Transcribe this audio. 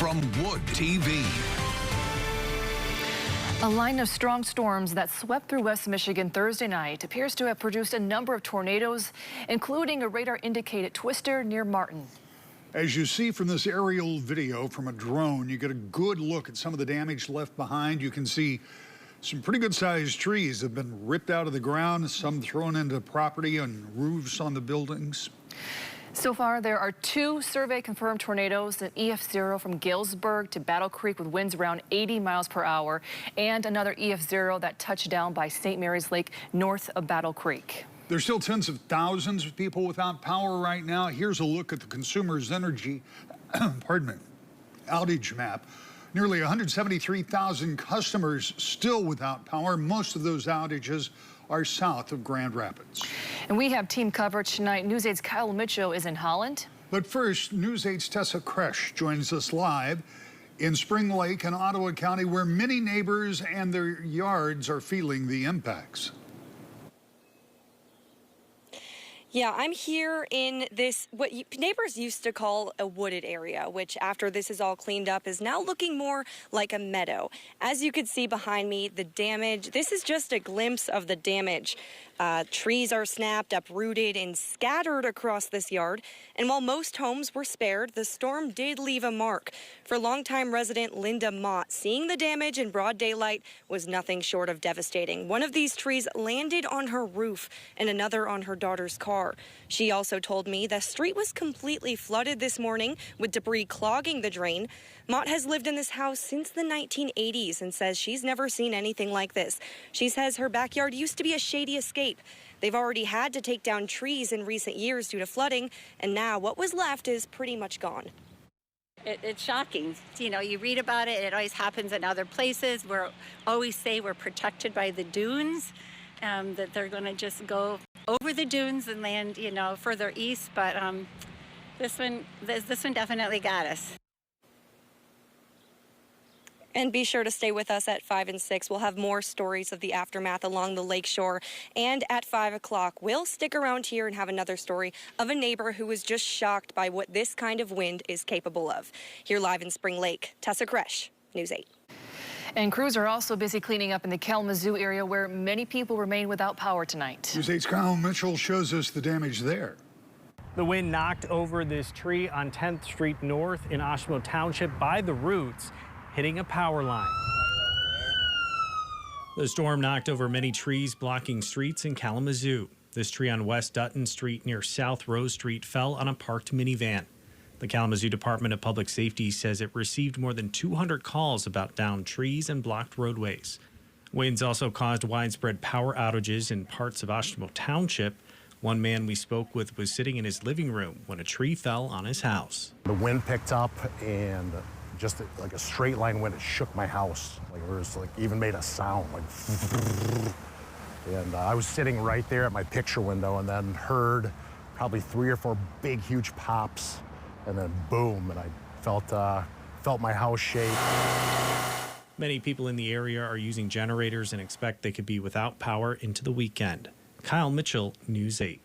from Wood TV. A line of strong storms that swept through West Michigan Thursday night appears to have produced a number of tornadoes, including a radar-indicated twister near Martin. As you see from this aerial video from a drone, you get a good look at some of the damage left behind. You can see some pretty good-sized trees have been ripped out of the ground, some thrown into property and roofs on the buildings. So far, there are 2 survey-confirmed tornadoes, an EF0 from Galesburg to Battle Creek with winds around 80 miles per hour, and another EF0 that touched down by St. Mary's Lake north of Battle Creek. There's still tens of thousands of people without power right now. Here's a look at the Consumers Energy outage map. Nearly 173,000 customers still without power. Most of those outages are south of Grand Rapids. And we have team coverage tonight. News 8's Kyle Mitchell is in Holland. But first, News 8's Tessa Kresh joins us live in Spring Lake in Ottawa County, where many neighbors and their yards are feeling the impacts. Yeah, I'm here in this, what neighbors used to call a wooded area, which after this is all cleaned up is now looking more like a meadow. As you can see behind me, the damage, this is just a glimpse of the damage. Trees are snapped, uprooted, and scattered across this yard. And while most homes were spared, the storm did leave a mark. For longtime resident Linda Mott, seeing the damage in broad daylight was nothing short of devastating. One of these trees landed on her roof and another on her daughter's car. She also told me the street was completely flooded this morning with debris clogging the drain. Mott has lived in this house since the 1980s and says she's never seen anything like this. She says her backyard used to be a shady escape. They've already had to take down trees in recent years due to flooding, and now what was left is pretty much gone. It's shocking. You know, you read about it, it always happens in other places. We always say we're protected by the dunes, that they're going to just go over the dunes and land, you know, further east. But this one definitely got us. And be sure to stay with us at 5 and 6. We'll have more stories of the aftermath along the lakeshore. And at 5 o'clock, we'll stick around here and have another story of a neighbor who was just shocked by what this kind of wind is capable of. Here live in Spring Lake, Tessa Kresh, News 8. And crews are also busy cleaning up in the Kalamazoo area where many people remain without power tonight. News 8's Kyle Mitchell shows us the damage there. The wind knocked over this tree on 10th Street North in Oshmo Township by the roots, hitting a power line. The storm knocked over many trees blocking streets in Kalamazoo. This tree on West Dutton Street near South Rose Street fell on a parked minivan. The Kalamazoo Department of Public Safety says it received more than 200 calls about downed trees and blocked roadways. Winds also caused widespread power outages in parts of Oshmo Township. One man we spoke with was sitting in his living room when a tree fell on his house. The wind picked up and just like a straight line wind, it shook my house. Like it was like even made a sound like, and I was sitting right there at my picture window and then heard probably 3 or 4 big, huge pops, and then boom, and I felt my house shake. Many people in the area are using generators and expect they could be without power into the weekend. Kyle Mitchell, News 8.